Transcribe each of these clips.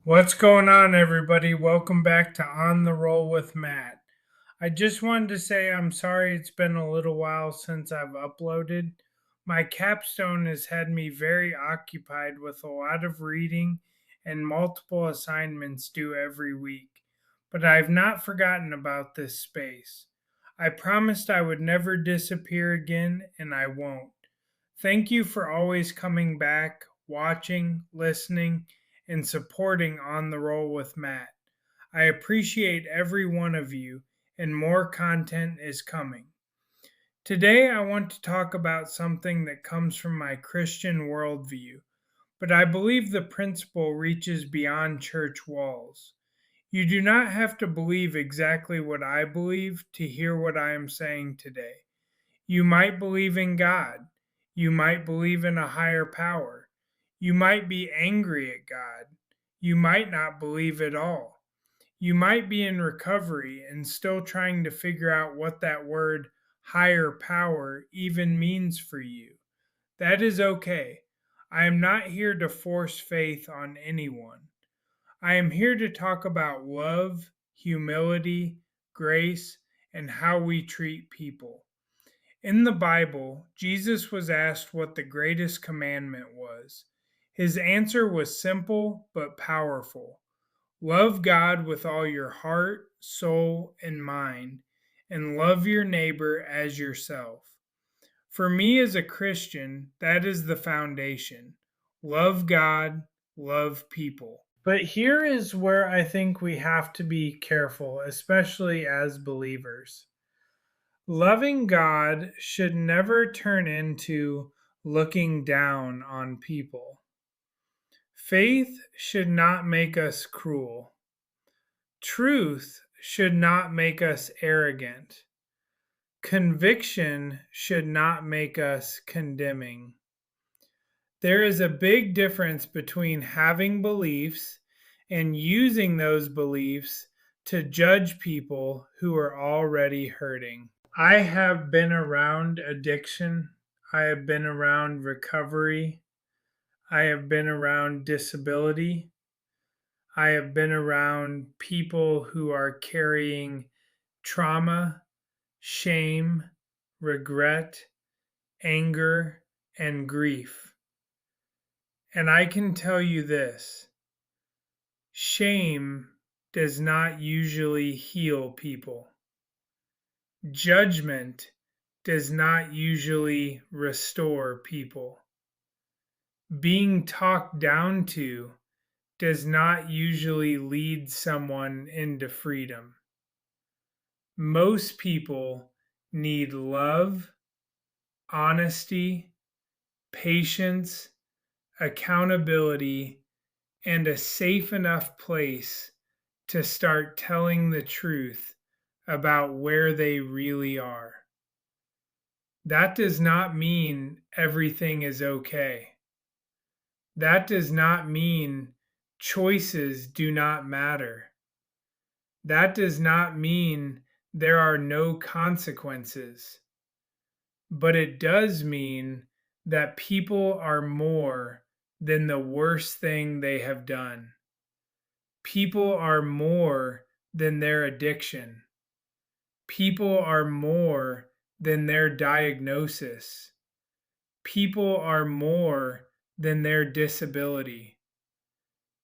What's going on, everybody? Welcome back to On the Roll with Matt. I just wanted to say I'm sorry it's been a little while since I've uploaded. My capstone has had me very occupied with a lot of reading and multiple assignments due every week, but I've not forgotten about this space. I promised I would never disappear again, and I won't. Thank you for always coming back, watching, listening, and supporting On the Roll with Matt. I appreciate every one of you, and more content is coming. Today, I want to talk about something that comes from my Christian worldview, but I believe the principle reaches beyond church walls. You do not have to believe exactly what I believe to hear what I am saying today. You might believe in God. You might believe in a higher power. You might be angry at God. You might not believe at all. You might be in recovery and still trying to figure out what that word higher power even means for you. That is okay. I am not here to force faith on anyone. I am here to talk about love, humility, grace, and how we treat people. In the Bible, Jesus was asked what the greatest commandment was. His answer was simple but powerful: love God with all your heart, soul, and mind, and love your neighbor as yourself. For me as a Christian, that is the foundation. Love God, love people. But here is where I think we have to be careful, especially as believers. Loving God should never turn into looking down on people. Faith should not make us cruel. Truth should not make us arrogant. Conviction should not make us condemning. There is a big difference between having beliefs and using those beliefs to judge people who are already hurting. I have been around addiction. I have been around recovery. I have been around disability. I have been around people who are carrying trauma, shame, regret, anger, and grief. And I can tell you this: shame does not usually heal people. Judgment does not usually restore people. Being talked down to does not usually lead someone into freedom. Most people need love, honesty, patience, accountability, and a safe enough place to start telling the truth about where they really are. That does not mean everything is okay. That does not mean choices do not matter. That does not mean there are no consequences. But it does mean that people are more than the worst thing they have done. People are more than their addiction. People are more than their diagnosis. People are more than their disability.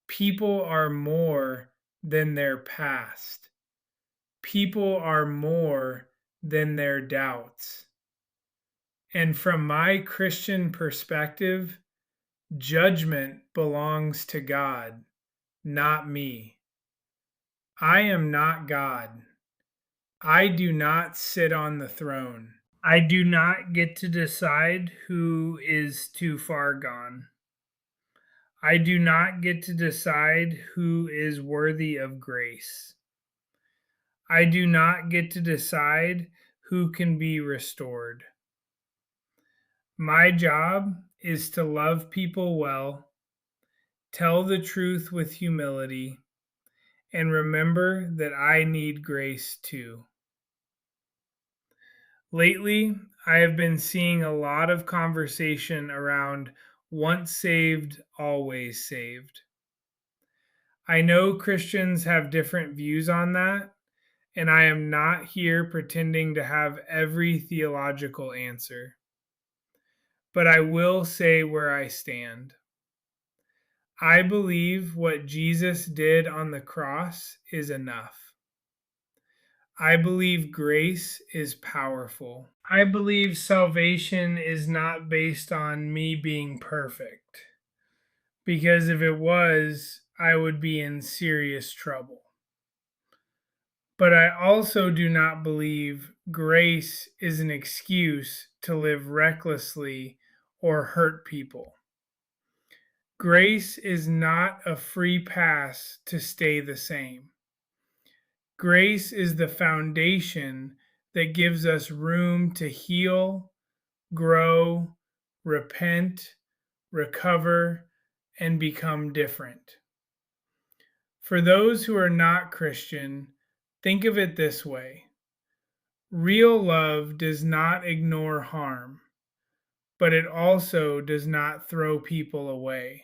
People are more than their past. People are more than their doubts. And from my Christian perspective, judgment belongs to God, not me. I am not God. I do not sit on the throne. I do not get to decide who is too far gone. I do not get to decide who is worthy of grace. I do not get to decide who can be restored. My job is to love people well, tell the truth with humility, and remember that I need grace too. Lately, I have been seeing a lot of conversation around once saved, always saved. I know Christians have different views on that, and I am not here pretending to have every theological answer. But I will say where I stand. I believe what Jesus did on the cross is enough. I believe grace is powerful. I believe salvation is not based on me being perfect, because if it was, I would be in serious trouble. But I also do not believe grace is an excuse to live recklessly or hurt people. Grace is not a free pass to stay the same. Grace is the foundation that gives us room to heal, grow, repent, recover, and become different. For those who are not Christian, think of it this way: real love does not ignore harm, but it also does not throw people away.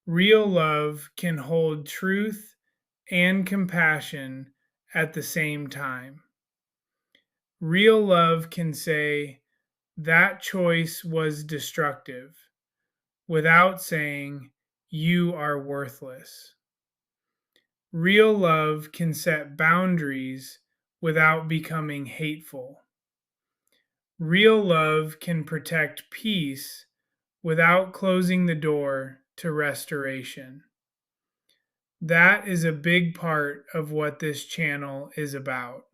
Real love can hold truth and compassion at the same time. Real love can say, that choice was destructive, without saying, you are worthless. Real love can set boundaries without becoming hateful. Real love can protect peace without closing the door to restoration. That is a big part of what this channel is about.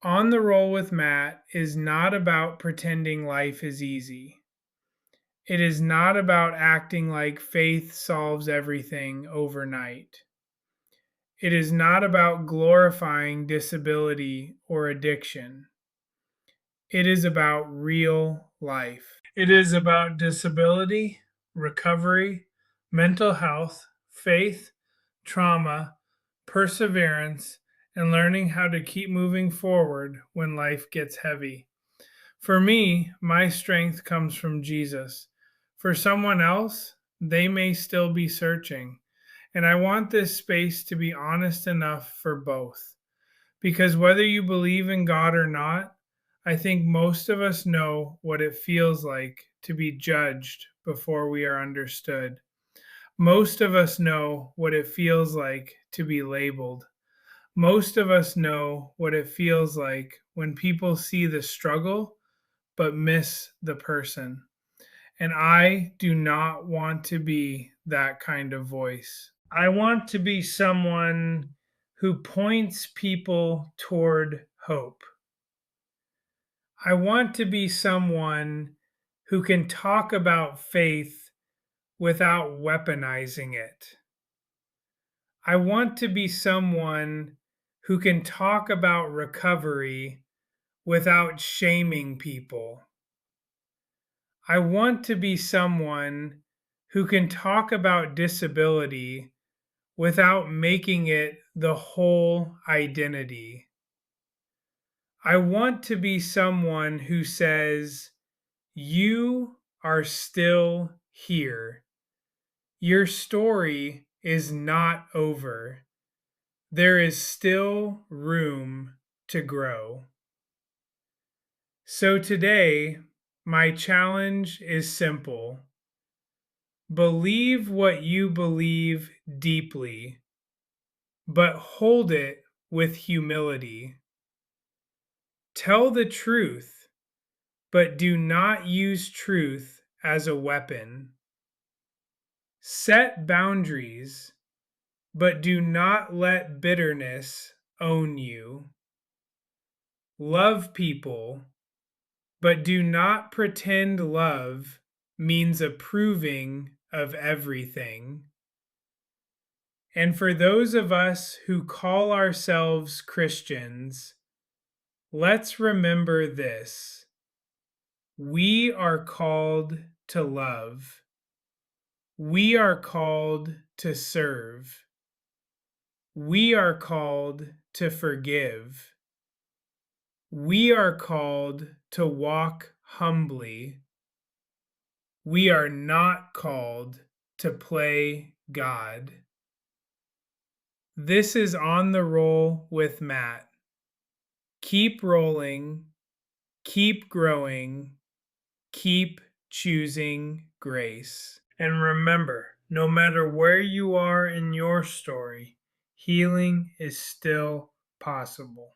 On the Roll with Matt is not about pretending life is easy. It is not about acting like faith solves everything overnight. It is not about glorifying disability or addiction. It is about real life. It is about disability, recovery, mental health, faith, trauma, perseverance, and learning how to keep moving forward when life gets heavy. For me, my strength comes from Jesus. For someone else, they may still be searching. And I want this space to be honest enough for both. Because whether you believe in God or not, I think most of us know what it feels like to be judged before we are understood. Most of us know what it feels like to be labeled. Most of us know what it feels like when people see the struggle but miss the person. And I do not want to be that kind of voice. I want to be someone who points people toward hope. I want to be someone who can talk about faith without weaponizing it. I want to be someone who can talk about recovery without shaming people. I want to be someone who can talk about disability without making it the whole identity. I want to be someone who says, you are still here. Your story is not over. There is still room to grow. So today, my challenge is simple. Believe what you believe deeply, but hold it with humility. Tell the truth, but do not use truth as a weapon. Set boundaries, but do not let bitterness own you. Love people, but do not pretend love means approving of everything. And for those of us who call ourselves Christians, let's remember this: we are called to love. We are called to serve. We are called to forgive. We are called to walk humbly. We are not called to play God. This is On the Roll with Matt. Keep rolling, keep growing, keep choosing grace. And remember, no matter where you are in your story, healing is still possible.